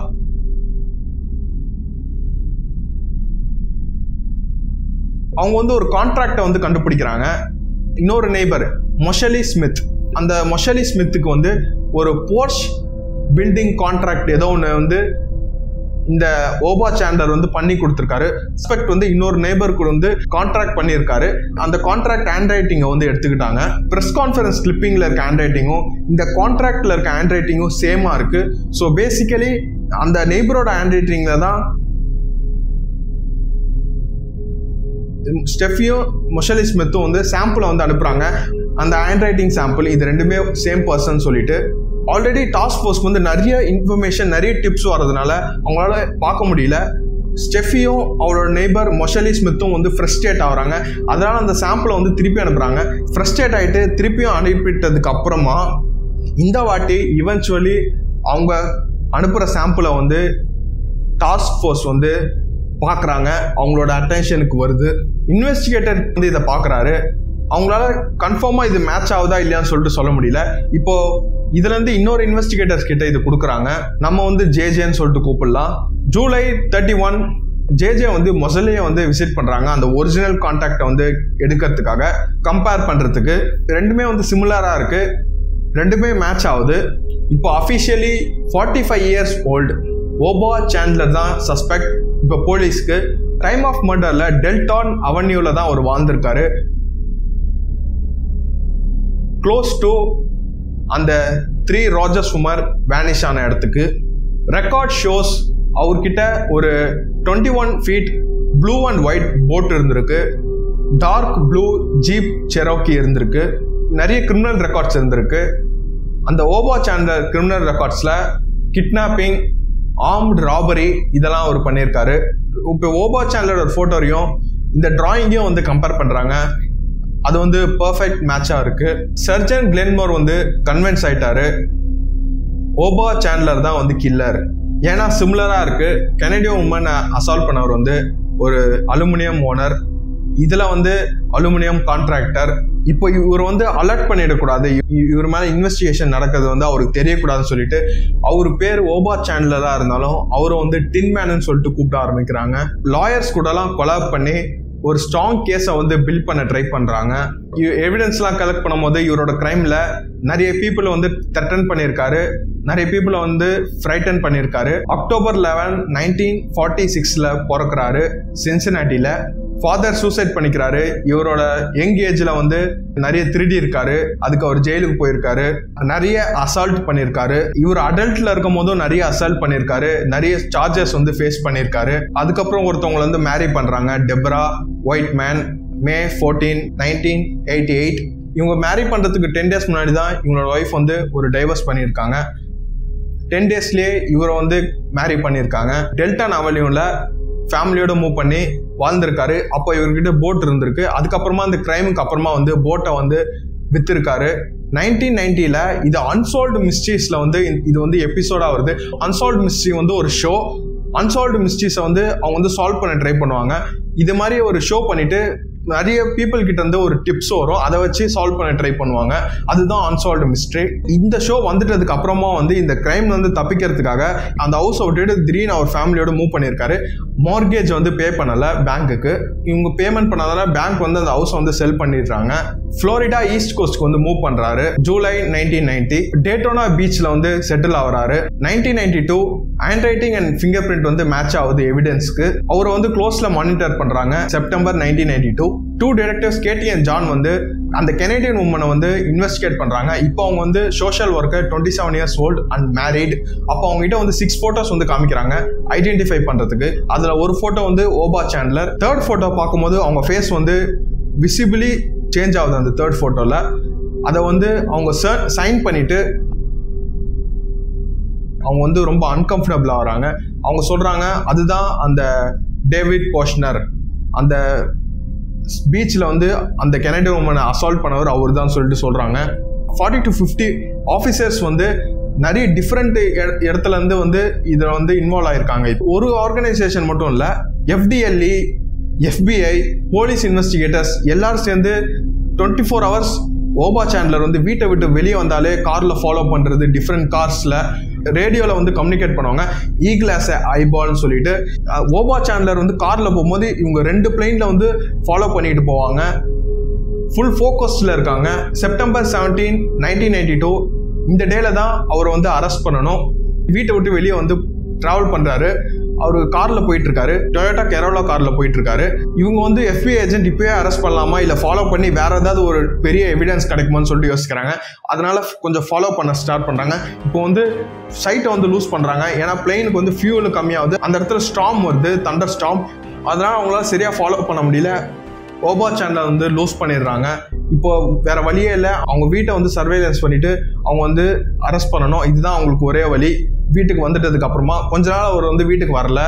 [SPEAKER 1] அவங்க வந்து ஒரு கான்ட்ராக்டை வந்து கண்டுபிடிக்கிறாங்க. இன்னொரு நெய்பர் மொஷலி ஸ்மித், அந்த மொஷலி ஸ்மித்துக்கு வந்து ஒரு போர்ஷ் பில்டிங் கான்ட்ராக்ட் ஏதோ ஒன்று வந்து இந்த ஓபா சாண்ட்லர் வந்து பண்ணி கொடுத்துருக்காரு. சஸ்பெக்ட் வந்து இன்னொரு நெய்பர் கூட வந்து கான்ட்ராக்ட் பண்ணியிருக்காரு. அந்த கான்ட்ராக்ட் ஹேண்ட் ரைட்டிங்கை வந்து எடுத்துக்கிட்டாங்க. ப்ரெஸ் கான்ஃபரன்ஸ் கிளிப்பிங்கில் இருக்க ஹேண்ட் ரைட்டிங்கும் இந்த கான்ட்ராக்டில் இருக்க ஹேண்ட் ரைட்டிங்கும் சேமாக இருக்குது. ஸோ பேசிக்கலி அந்த நெய்பரோட ஹேண்ட் ரைட்டிங்கில் தான் ஸ்டெஃபியும் மொஷலி ஸ்மித்தும் வந்து சாம்பிளை வந்து அனுப்புகிறாங்க. அந்த ஹேண்ட் ரைட்டிங் சாம்பிள் இது ரெண்டுமே சேம் பர்சன் சொல்லிட்டு ஆல்ரெடி டாஸ்க் ஃபோர்ஸ்க்கு வந்து நிறைய இன்ஃபர்மேஷன் நிறைய டிப்ஸ் வரதுனால அவங்களால பார்க்க முடியல. ஸ்டெஃபியும் அவரோட நெய்பர் மொஷலி ஸ்மித்தும் வந்து ஃப்ரஸ்ட்ரேட் ஆகுறாங்க. அதனால அந்த சாம்பிளை வந்து திருப்பி அனுப்புகிறாங்க. ஃப்ரஸ்ட்ரேட் ஆகிட்டு திருப்பியும் அனுப்பிட்டதுக்கு அப்புறமா இந்த வாட்டி இவென்ச்சுவலி அவங்க அனுப்புகிற சாம்பிளை வந்து டாஸ்க் ஃபோர்ஸ் வந்து பார்க்குறாங்க. அவங்களோட அட்டென்ஷனுக்கு வருது. இன்வெஸ்டிகேட்டர் வந்து இதை பார்க்குறாரு. அவங்களால கன்ஃபார்மாக இது மேட்ச் ஆகுதா இல்லையான்னு சொல்லிட்டு சொல்ல முடியல. இப்போ இதுலேருந்து இன்னொரு இன்வெஸ்டிகேட்டர்ஸ் கிட்ட இது கொடுக்குறாங்க. நம்ம வந்து ஜேஜேன்னு சொல்லிட்டு கூப்பிடலாம். ஜூலை 31 ஜேஜே வந்து மொசலியை வந்து விசிட் பண்ணுறாங்க. அந்த ஒரிஜினல் கான்டாக்டை வந்து எடுக்கிறதுக்காக கம்பேர் பண்ணுறதுக்கு. ரெண்டுமே வந்து சிமிலராக இருக்குது, ரெண்டுமே மேட்ச் ஆகுது. இப்போ அஃபிஷியலி 45 years old ஓபா சாண்ட்லர் தான் சஸ்பெக்ட். இப்போ போலீஸ்க்கு டைம் ஆஃப் மர்டரில் டெல்டான் அவென்யூவில் தான் அவர் வாழ்ந்திருக்காரு. க்ளோஸ் டு அந்த 3 ராஜர்ஸ் உமர் வேனிஷ் ஆன இடத்துக்கு. ரெக்கார்ட் ஷோஸ் அவர்கிட்ட ஒரு 21 feet blue and white boat இருந்திருக்கு. டார்க் ப்ளூ ஜீப் செரோக்கி இருந்திருக்கு. நிறைய கிரிமினல் ரெக்கார்ட்ஸ் இருந்திருக்கு. அந்த ஓபா சாண்ட்லர் கிரிமினல் ரெக்கார்ட்ஸில் கிட்னாப்பிங், ஆர்ம்டு ராபரி இதெல்லாம் அவர் பண்ணியிருக்காரு. இப்போ ஓபா சாண்ட்லரோட ஃபோட்டோரையும் இந்த டிராயிங்கையும் வந்து கம்பேர் பண்ணுறாங்க. அது வந்து பர்ஃபெக்ட் மேட்சாக இருக்குது. சர்ஜன் கிளென்மோர் வந்து கன்வின்ஸ் ஆயிட்டாரு ஓபா சாண்ட்லர் தான் வந்து கில்லர். ஏன்னா சிமிலராக இருக்குது. கெனடியன் உமனை அசால்ட் பண்ணவர் வந்து ஒரு அலுமினியம் ஓனர், இதில் வந்து அலுமினியம் கான்ட்ராக்டர். இப்போ இவர் வந்து அலர்ட் பண்ணிடக்கூடாது, இவர் மேலே இன்வெஸ்டிகேஷன் நடக்கிறது வந்து அவருக்கு தெரியக்கூடாதுன்னு சொல்லிட்டு அவர் பேர் ஓபா சாண்ட்லராக இருந்தாலும் அவரை வந்து டின் மேன்னு சொல்லிட்டு கூப்பிட ஆரம்பிக்கிறாங்க. லாயர்ஸ் கூடலாம் கொலாப் பண்ணி ஒரு ஸ்ட்ராங் கேஸை வந்து பில்ட் பண்ண ட்ரை பண்ணுறாங்க. எவிடன்ஸ்லாம் கலெக்ட் பண்ணும்போது இவரோட கிரைமில் நிறைய பீப்புளை வந்து த்ரெட்டன் பண்ணியிருக்காரு, நிறைய பீப்புளை வந்து ஃப்ரைட்டன் பண்ணியிருக்காரு. October 11, 1946 பிறக்கிறாரு சின்சினாட்டியில். ஃபாதர் சூசைட் பண்ணிக்கிறாரு. இவரோட யங் ஏஜில் வந்து நிறைய திருடி இருக்காரு, அதுக்கு அவர் ஜெயிலுக்கு போயிருக்காரு. நிறைய அசால்ட் பண்ணியிருக்காரு. இவர் அடல்ட்ல இருக்கும் போதும் நிறைய அசால்ட் பண்ணியிருக்காரு, நிறைய சார்ஜஸ் வந்து ஃபேஸ் பண்ணியிருக்காரு. அதுக்கப்புறம் ஒருத்தவங்களை வந்து மேரி பண்ணுறாங்க, டெப்ரா ஒயிட்மேன், May 14, 1988. இவங்க மேரி பண்ணுறதுக்கு 10 days முன்னாடி தான் இவங்களோட ஒய்ஃப் வந்து ஒரு டைவர்ஸ் பண்ணியிருக்காங்க. 10 daysலேயே இவரை வந்து மேரி பண்ணியிருக்காங்க. டெல்டான் அவென்யூவில் ஃபேமிலியோட மூவ் பண்ணி வாழ்ந்திருக்காரு. அப்போ இவர்கிட்ட போட் இருந்திருக்கு. அதுக்கப்புறமா இந்த கிரைமுக்கு அப்புறமா வந்து போட்டை வந்து வித்திருக்காரு. 1990 இது அன்சால்வ்டு மிஸ்ட்ரீஸில் வந்து இது வந்து எபிசோடாக வருது. அன்சால்வ்டு மிஸ்ட்ரி வந்து ஒரு ஷோ. அன்சால்வ்டு மிஸ்ட்ரீஸை வந்து அவங்க வந்து சால்வ் பண்ண ட்ரை பண்ணுவாங்க. இது மாதிரி ஒரு ஷோ பண்ணிட்டு நிறைய பீப்புள் கிட்ட இருந்து ஒரு டிப்ஸ் வரும், அதை வச்சு சால்வ் பண்ண ட்ரை பண்ணுவாங்க. அதுதான் அன்சால்வ்டு மிஸ்ட்ரி. இந்த ஷோ வந்துட்டதுக்கு அப்புறமா வந்து இந்த கிரைம் வந்து தப்பிக்கிறதுக்காக அந்த ஹவுஸை விட்டுட்டு திடீர்னு அவர் ஃபேமிலியோட மூவ் பண்ணியிருக்காரு. மார்கேஜ் வந்து பே பண்ணல பேங்க்குக்கு. இவங்க பேமெண்ட் பண்ணாதால பேங்க் வந்து அந்த ஹவுஸ் வந்து செல் பண்ணிடுறாங்க. ஃப்ளோரிடா ஈஸ்ட் கோஸ்ட்க்கு வந்து மூவ் பண்றாரு. ஜூலை 1990 டேட்டோனா பீச்ல வந்து செட்டில் ஆகுறாரு. 1992 handwriting and fingerprint வந்து மேட்ச் ஆகுது எவிடன்ஸ்க்கு. அவரை வந்து க்ளோஸ்ல மானிட்டர் பண்றாங்க. September 1992 2 detectives Katie and John வந்து அந்த கெனடியன் உமனை வந்து இன்வெஸ்டிகேட் பண்றாங்க. இப்போ அவங்க வந்து social worker, 27 years old and married. அப்போ அவங்க கிட்ட வந்து 6 photos வந்து காமிக்கிறாங்க ஐடென்டிஃபை பண்றதுக்கு. அதுல ஒரு போட்டோ வந்து ஓபா சாண்ட்லர். 3rd photo பார்க்கும்போது அவங்க ஃபேஸ் வந்து விசிபிளி சேஞ்ச் ஆகுது. அந்த 3rd photoல அதை வந்து அவங்க சைன் பண்ணிட்டு அவங்க வந்து ரொம்ப அன்கம்ஃபர்டபுள் ஆகுறாங்க. அவங்க சொல்றாங்க அதுதான் அந்த டேவிட் போஷ்னர், அந்த பீச்சில் வந்து அந்த கெனடியன் உமனை அசால்ட் பண்ணவர் அவர் தான் சொல்லிட்டு சொல்றாங்க. 40 to 50 ஆஃபீஸர்ஸ் வந்து நிறைய டிஃப்ரெண்ட் இடத்துல இருந்து வந்து இதில் வந்து இன்வால்வ் ஆயிருக்காங்க. ஒரு ஆர்கனைசேஷன் மட்டும் இல்லை, FDLE, FBI, போலீஸ் இன்வெஸ்டிகேட்டர்ஸ் எல்லாரும் சேர்ந்து 24 hours ஓபா சாண்ட்லர் வந்து வீட்டை விட்டு வெளியே வந்தாலே கார்ல ஃபாலோ பண்றது, டிஃப்ரெண்ட் கார்ஸ்ல ரேடியோல வந்து கம்யூனிகேட் பண்ணுவாங்க, ஈகிள் ஆஸ் ஐபால்னு சொல்லிட்டு. ஓபா சாண்ட்லர் வந்து கார்ல போகும்போது இவங்க 2 பிளைன்ல வந்து ஃபாலோ பண்ணிட்டு போவாங்க. ஃபுல் ஃபோக்கஸ்ல இருக்காங்க. செப்டம்பர் 17, 1992 இந்த டேல தான் அவரை வந்து அரெஸ்ட் பண்ணணும். வீட்டை விட்டு வெளியே வந்து டிராவல் பண்றாரு. அவரு கார்ல போயிட்டு இருக்காரு, டொயோட்டா கெரோலா கார்ல போயிட்டு இருக்காரு. இவங்க வந்து FBI ஏஜென்ட் இப்பவே அரெஸ்ட் பண்ணலாமா இல்ல ஃபாலோ பண்ணி வேற ஏதாவது ஒரு பெரிய எவிடன்ஸ் கிடைக்குமான்னு சொல்லிட்டு யோசிக்கிறாங்க. அதனால கொஞ்சம் ஃபாலோ பண்ண ஸ்டார்ட் பண்றாங்க. இப்போ வந்து சைட்டை வந்து லூஸ் பண்றாங்க. ஏன்னா பிளெயினுக்கு வந்து ஃபியூல் கம்மியாகுது. அந்த இடத்துல ஸ்டார்ம் வருது, தண்டர் ஸ்டார்ம். அதனால அவங்களால சரியா ஃபாலோ பண்ண முடியல. ஓபா சாண்ட்லர் வந்து லூஸ் பண்ணிடுறாங்க. இப்போ வேற வழியே இல்லை. அவங்க வீட்டை வந்து சர்வேலன்ஸ் பண்ணிட்டு அவங்க வந்து அரெஸ்ட் பண்ணணும். இதுதான் அவங்களுக்கு ஒரே வழி. வீட்டுக்கு வந்துட்டதுக்கு அப்புறமா கொஞ்ச நாள் அவர் வந்து வீட்டுக்கு வரல.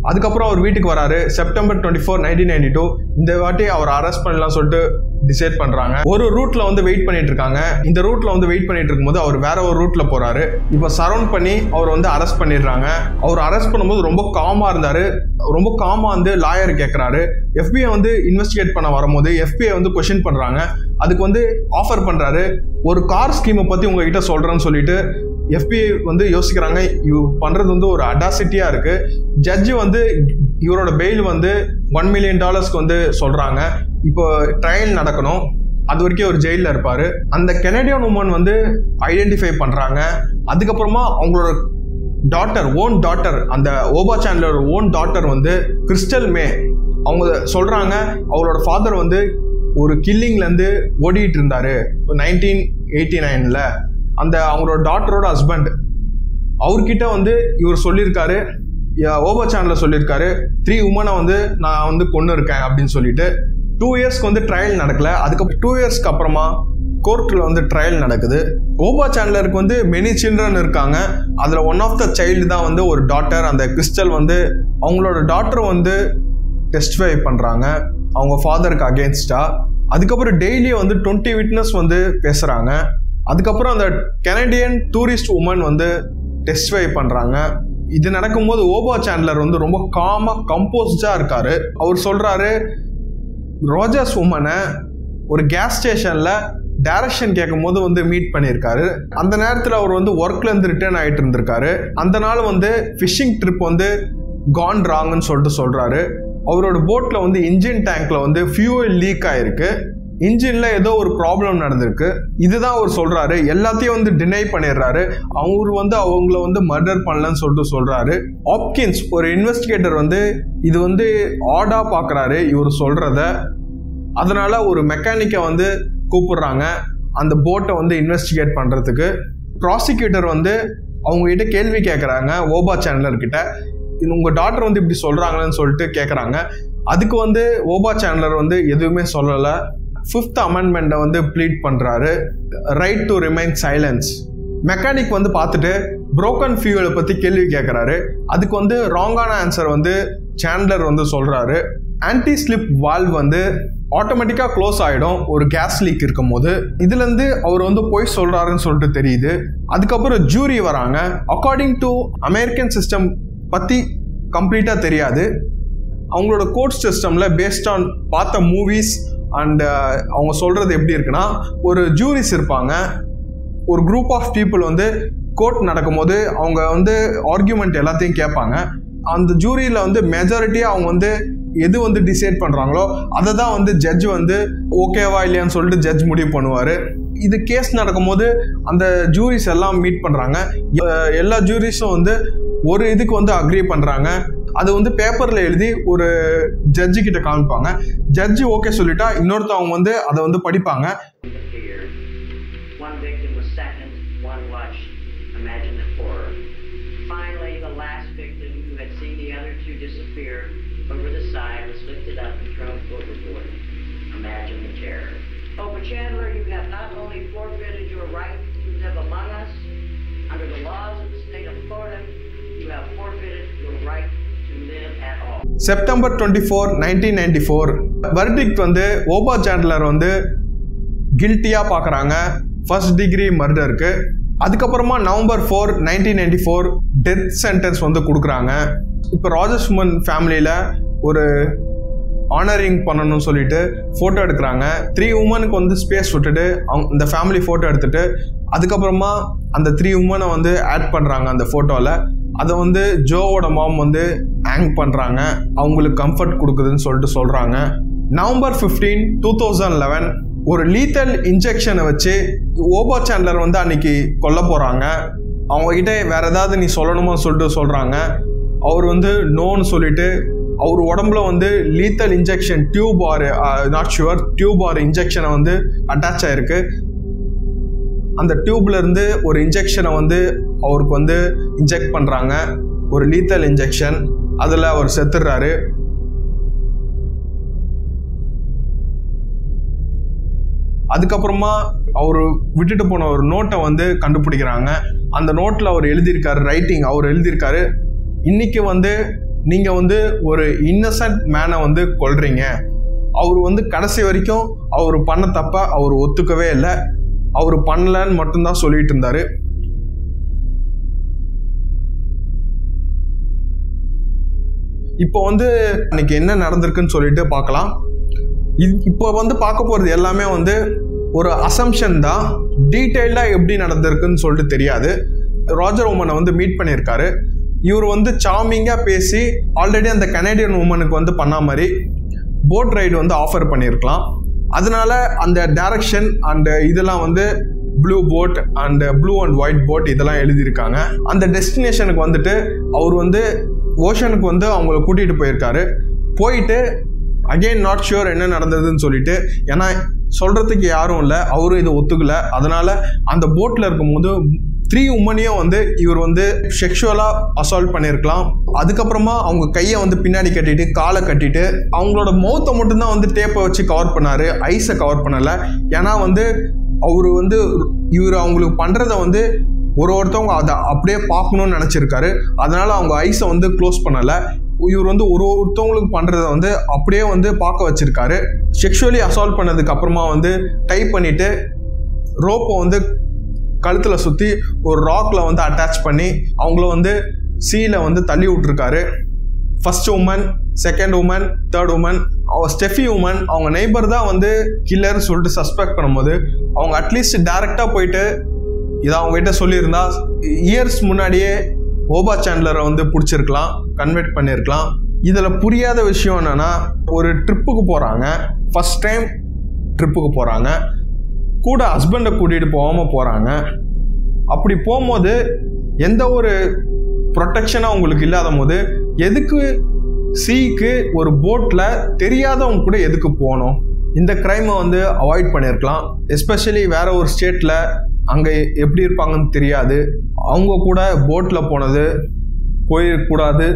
[SPEAKER 1] அதுக்கப்புறம் அவர் வீட்டுக்கு வராரு. செப்டம்பர் 24, 1992 இந்த வாட்டி அவர் அரெஸ்ட் பண்ணலாம் சொல்லிட்டு டிசைட் பண்றாங்க. ஒரு ரூட்ல வந்து வெயிட் பண்ணிட்டு இருக்காங்க. இந்த ரூட்ல வந்து வெயிட் பண்ணிட்டு இருக்கும்போது அவர் வேற ஒரு ரூட்ல போறாரு. இப்போ சரவுண்ட் பண்ணி அவர் வந்து அரெஸ்ட் பண்ணிடுறாங்க. அவர் அரெஸ்ட் பண்ணும்போது ரொம்ப காமா இருந்தாரு. ரொம்ப காமா வந்து லாயர் கேட்கிறாரு. FBI வந்து இன்வெஸ்டிகேட் பண்ண வரும்போது FBI வந்து கொஸ்டின் பண்றாங்க. அதுக்கு வந்து ஆஃபர் பண்றாரு. ஒரு கார் ஸ்கீமை பத்தி உங்ககிட்ட சொல்றேன்னு சொல்லிட்டு FBI வந்து யோசிக்கிறாங்க. இவ பண்றது வந்து ஒரு அடாசிட்டியா இருக்கு. ஜட்ஜி வந்து இவரோட பெயில் வந்து $1 million வந்து சொல்றாங்க. இப்போ ட்ரையல் நடக்கணும். அது வரைக்கும் ஒரு ஜெயில இருப்பாரு. அந்த கெனடியன் உமன் வந்து ஐடென்டிஃபை பண்றாங்க. அதுக்கப்புறமா அவங்களோட ஓன் டாட்டர், அந்த ஓபா சாண்ட்லர் ஓன் டாட்டர் வந்து கிறிஸ்டல் மே, அவங்க சொல்றாங்க அவரோட ஃபாதர் வந்து ஒரு கில்லிங்ல இருந்து ஓடிட்டு இருந்தாரு 1989ல. அந்த அவங்களோட டாட்டரோட ஹஸ்பண்ட் அவர்கிட்ட வந்து இவர் சொல்லியிருக்காரு, ஓபா சாண்ட்லர் சொல்லியிருக்காரு 3 உமனை வந்து நான் வந்து கொண்டு இருக்கேன் அப்படின்னு சொல்லிட்டு. 2 இயர்ஸ்க்கு வந்து ட்ரையல் நடக்கல. அதுக்கப்புறம் 2 இயர்ஸ்க்கு அப்புறமா கோர்ட்டில் வந்து ட்ரையல் நடக்குது. ஓபா சாண்ட்லருக்கு வந்து மெனி சில்ட்ரன் இருக்காங்க. அதில் ஒன் ஆஃப் த சைல்டு தான் வந்து ஒரு டாட்டர். அந்த கிறிஸ்டல் வந்து அவங்களோட டாட்டரை வந்து டெஸ்டிஃபை பண்ணுறாங்க அவங்க ஃபாதருக்கு அகேன்ஸ்டா. அதுக்கப்புறம் டெய்லி வந்து 20 விட்னஸ் வந்து பேசுகிறாங்க. அதுக்கப்புறம் அந்த கெனடியன் டூரிஸ்ட் உமன் வந்து டெஸ்டிஃபை பண்ணுறாங்க. இது நடக்கும்போது ஓபா சாண்ட்லர் வந்து ரொம்ப காமா கம்போஸ்டா இருக்காரு. அவர் சொல்றாரு ரோஜர்ஸ் உமனை ஒரு கேஸ் ஸ்டேஷன்ல டைரக்ஷன் கேட்கும் போது வந்து மீட் பண்ணியிருக்காரு. அந்த நேரத்தில் அவர் வந்து ஒர்க்ல இருந்து ரிட்டர்ன் ஆகிட்டு இருந்திருக்காரு. அந்த நாள் வந்து ஃபிஷிங் ட்ரிப் வந்து கான் ராங்னு சொல்லிட்டு சொல்றாரு. அவரோட போட்ல வந்து இன்ஜின் டேங்க்ல வந்து ஃபியூல் லீக் ஆயிருக்கு. இன்ஜின்ல ஏதோ ஒரு ப்ராப்ளம் நடந்திருக்கு. இதுதான் அவர் சொல்றாரு. எல்லாத்தையும் வந்து டினை பண்ணிடுறாரு. அவர் வந்து அவங்கள வந்து மர்டர் பண்ணலன்னு சொல்லிட்டு சொல்றாரு. ஹாப்கின்ஸ் ஒரு இன்வெஸ்டிகேட்டர் வந்து இது வந்து ஆடா பாக்குறாரு இவர் சொல்றத. அதனால ஒரு மெக்கானிக்கை வந்து கூப்பிடுறாங்க அந்த போட்டை வந்து இன்வெஸ்டிகேட் பண்றதுக்கு. ப்ராசிக்யூட்டர் வந்து அவங்க கிட்ட கேள்வி கேட்கறாங்க ஓபா சாண்ட்லர் கிட்ட, உங்க டாக்டர் வந்து இப்படி சொல்றாங்கன்னு சொல்லிட்டு கேட்கறாங்க. அதுக்கு வந்து ஓபா சாண்ட்லர் வந்து எதுவுமே சொல்லலை. 5th அமெண்ட்மெண்ட்டை வந்து ப்ளீட் பண்றாரு, right to remain silence. Mechanic வந்து பார்த்துட்டு புரோக்கன் ஃபியூலை பத்தி கேள்வி கேட்கறாரு. அதுக்கு வந்து ராங்கான ஆன்சர் வந்து சாண்ட்லர் வந்து சொல்றாரு. ஆன்டி ஸ்லிப் வால்வ் வந்து ஆட்டோமேட்டிக்கா க்ளோஸ் ஆயிடும் ஒரு கேஸ் லீக் இருக்கும் போது. இதுல இருந்து அவர் வந்து போய் சொல்றாருன்னு சொல்லிட்டு தெரியுது. அதுக்கப்புறம் ஜூரி வராங்க. அக்கார்டிங் டு அமெரிக்கன் சிஸ்டம் பத்தி கம்ப்ளீட்டா தெரியாது. அவங்களோட கோர்ட் சிஸ்டம்ல பேஸ்ட் ஆன் பார்த்த மூவிஸ் அண்ட் அவங்க சொல்றது எப்படி இருக்குன்னா, ஒரு ஜூரிஸ் இருப்பாங்க. ஒரு குரூப் ஆஃப் பீப்புள் வந்து கோர்ட் நடக்கும்போது அவங்க வந்து ஆர்கியூமெண்ட் எல்லாத்தையும் கேட்பாங்க. அந்த ஜூரியில் வந்து மெஜாரிட்டியாக அவங்க வந்து எது வந்து டிசைட் பண்ணுறாங்களோ அதை தான் வந்து ஜட்ஜ் வந்து ஓகேவா இல்லையான்னு சொல்லிட்டு ஜட்ஜ் முடிவு பண்ணுவார். இது கேஸ் நடக்கும்போது அந்த ஜூரிஸ் எல்லாம் மீட் பண்ணுறாங்க. எல்லா ஜூரிஸும் வந்து ஒரு இதுக்கு வந்து அக்ரி பண்ணுறாங்க. அது வந்து பேப்பரில் எழுதி ஒரு ஜட்ஜு கிட்ட காமிப்பாங்க. ஜட்ஜு ஓகே சொல்லிட்டா இன்னொருத்தவங்க வந்து அதை வந்து படிப்பாங்க.
[SPEAKER 2] Chandler, you have not only forfeited your right to live among us under the laws of the state of Florida, you have forfeited your right to live at all.
[SPEAKER 1] September 24, 1994 verdict வந்து ஓபா Chandler வந்து கில்ட்டியா பார்க்குறாங்க first degree மர்டருக்கு. அதுக்கப்புறமா November 4, 1994 death sentence வந்து கொடுக்குறாங்க. இப்போ Rogers woman ஃபேமிலியில் ஒரு honouring பண்ணணும்னு சொல்லிட்டு ஃபோட்டோ எடுக்கிறாங்க. 3 உமனுக்கு வந்து ஸ்பேஸ் விட்டுட்டு இந்த ஃபேமிலி ஃபோட்டோ எடுத்துட்டு அதுக்கப்புறமா அந்த 3 உமனை வந்து ஆட் பண்ணுறாங்க அந்த ஃபோட்டோவில். அதை வந்து ஜோவோட மாம் வந்து ஹேங் பண்ணுறாங்க, அவங்களுக்கு கம்ஃபர்ட் கொடுக்குதுன்னு சொல்லிட்டு சொல்கிறாங்க. November 15, 2011 ஒரு லீத்தல் இன்ஜெக்ஷனை வச்சு ஓபா சாண்ட்லர் வந்து அன்னைக்கு கொல்ல போகிறாங்க. அவங்ககிட்ட வேற ஏதாவது நீ சொல்லணுமோ சொல்லிட்டு சொல்கிறாங்க. அவர் வந்து நோன்னு சொல்லிட்டு அவர் உடம்புல வந்து lethal injection tube or not sure tube or இன்ஜெக்ஷனை வந்து அட்டாச் ஆயிருக்கு. அந்த டியூப்ல இருந்து ஒரு இன்ஜெக்ஷனை வந்து அவருக்கு வந்து இன்ஜெக்ட் பண்ணுறாங்க, ஒரு லீத்தல் இன்ஜெக்ஷன். அதில் அவர் செத்துடுறாரு. அதுக்கப்புறமா அவர் விட்டுட்டு போன ஒரு நோட்டை வந்து கண்டுபிடிக்கிறாங்க. அந்த நோட்டில் அவர் எழுதியிருக்காரு, ரைட்டிங் அவர் எழுதியிருக்காரு, இன்னைக்கு வந்து நீங்கள் வந்து ஒரு இன்னசென்ட் மேனை வந்து கொல்றீங்க. அவர் வந்து கடைசி வரைக்கும் அவர் பண்ண தப்ப அவர் ஒத்துக்கவே இல்லை, அவர் பண்ணலன்னு மட்டும்தான் சொல்லிட்டு இருந்தாரு. இப்போ வந்து இன்னைக்கு என்ன நடந்திருக்குன்னு சொல்லிட்டு பார்க்கலாம். இப்போ வந்து பார்க்க போகிறது எல்லாமே வந்து ஒரு அசம்ஷன் தான். டீட்டெயில்டாக எப்படி நடந்திருக்குன்னு சொல்லிட்டு தெரியாது. ராஜர் உமனை வந்து மீட் பண்ணியிருக்காரு. இவர் வந்து சார்மிங்காக பேசி ஆல்ரெடி அந்த கனேடியன் உமனுக்கு வந்து பண்ண மாதிரி போட் ரைடு வந்து ஆஃபர் பண்ணியிருக்கலாம். அதனால அந்த டைரக்ஷன் அண்ட் இதெல்லாம் வந்து blue boat and blue and white boat இதெல்லாம் எழுதியிருக்காங்க. அந்த டெஸ்டினேஷனுக்கு வந்துட்டு அவர் வந்து ஓஷனுக்கு வந்து அவங்கள கூட்டிகிட்டு போயிருக்காரு. போயிட்டு அகெயின் நாட் ஷுர் என்ன நடந்ததுன்னு சொல்லிட்டு, ஏன்னா சொல்கிறதுக்கு யாரும் இல்லை, அவரும் இதை ஒத்துக்கல. அதனால் அந்த போட்டில் இருக்கும்போது 3 உமனையும் வந்து இவர் வந்து செக்ஷுவலாக அசால்ட் பண்ணியிருக்கலாம். அதுக்கப்புறமா அவங்க கையை வந்து பின்னாடி கட்டிட்டு காலை கட்டிட்டு அவங்களோட மவுத்தை மட்டும்தான் வந்து டேப்பை வச்சு கவர் பண்ணார், ஐஸை கவர் பண்ணலை. ஏன்னா வந்து அவர் வந்து இவர் அவங்களுக்கு பண்ணுறத வந்து ஒருத்தவங்க அதை அப்படியே பார்க்கணும்னு நினச்சிருக்காரு. அதனால் அவங்க ஐஸை வந்து க்ளோஸ் பண்ணலை. இவர் வந்து ஒருத்தவங்களுக்கு பண்ணுறத வந்து அப்படியே வந்து பார்க்க வச்சிருக்காரு. செக்ஷுவலி அசால்ட் பண்ணதுக்கு அப்புறமா வந்து டைப் பண்ணிவிட்டு ரோப்பை வந்து கழுத்தில் சுற்றி ஒரு ராக்கில் வந்து அட்டாச் பண்ணி அவங்கள வந்து சீல வந்து தள்ளி விட்டுருக்காரு. First woman, second woman, third woman, Steffi woman அவங்க நெய்பர் தான் வந்து கில்லர்னு சொல்லிட்டு சஸ்பெக்ட் பண்ணும்போது அவங்க அட்லீஸ்ட் டைரெக்டாக போயிட்டு இதை அவங்ககிட்ட சொல்லியிருந்தா இயர்ஸ் முன்னாடியே ஓபா சாண்ட்லரை வந்து பிடிச்சிருக்கலாம், கன்வெர்ட் பண்ணியிருக்கலாம். இதில் புரியாத விஷயம் என்னென்னா, ஒரு ட்ரிப்புக்கு போகிறாங்க, ஃபஸ்ட் டைம் ட்ரிப்புக்கு போகிறாங்க, கூட ஹஸ்பண்டை கூட்டிகிட்டு போகாமல் போகிறாங்க. அப்படி போகும்போது எந்த ஒரு ப்ரொடெக்ஷனாக உங்களுக்கு இல்லாத போது எதுக்கு சீக்கு ஒரு போட்டில் தெரியாதவங்க கூட எதுக்கு போகணும்? இந்த க்ரைமை வந்து அவாய்ட் பண்ணியிருக்கலாம். எஸ்பெஷலி வேற ஒரு ஸ்டேட்டில் அங்கே எப்படி இருப்பாங்கன்னு தெரியாது, அவங்க கூட போட்டில் போனது போயிடக்கூடாது.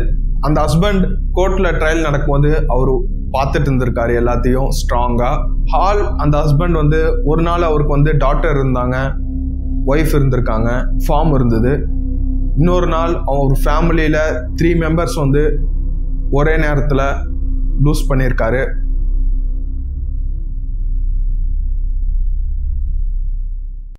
[SPEAKER 1] அந்த ஹஸ்பண்ட் கோர்ட்டில் ட்ரையல் நடக்கும்போது அவர் பார்த்துட்டு இருந்திருக்காரு எல்லாத்தையும் ஸ்ட்ராங்காக. அந்த ஹஸ்பண்ட் வந்து ஒரு நாள் அவருக்கு வந்து டாட்டர் இருந்தாங்க, ஒய்ஃப் இருந்திருக்காங்க, ஃபார்ம் இருந்தது. இன்னொரு நாள் அவர் ஃபேமிலியில் 3 மெம்பர்ஸ் வந்து ஒரே நேரத்தில் லூஸ் பண்ணியிருக்காரு.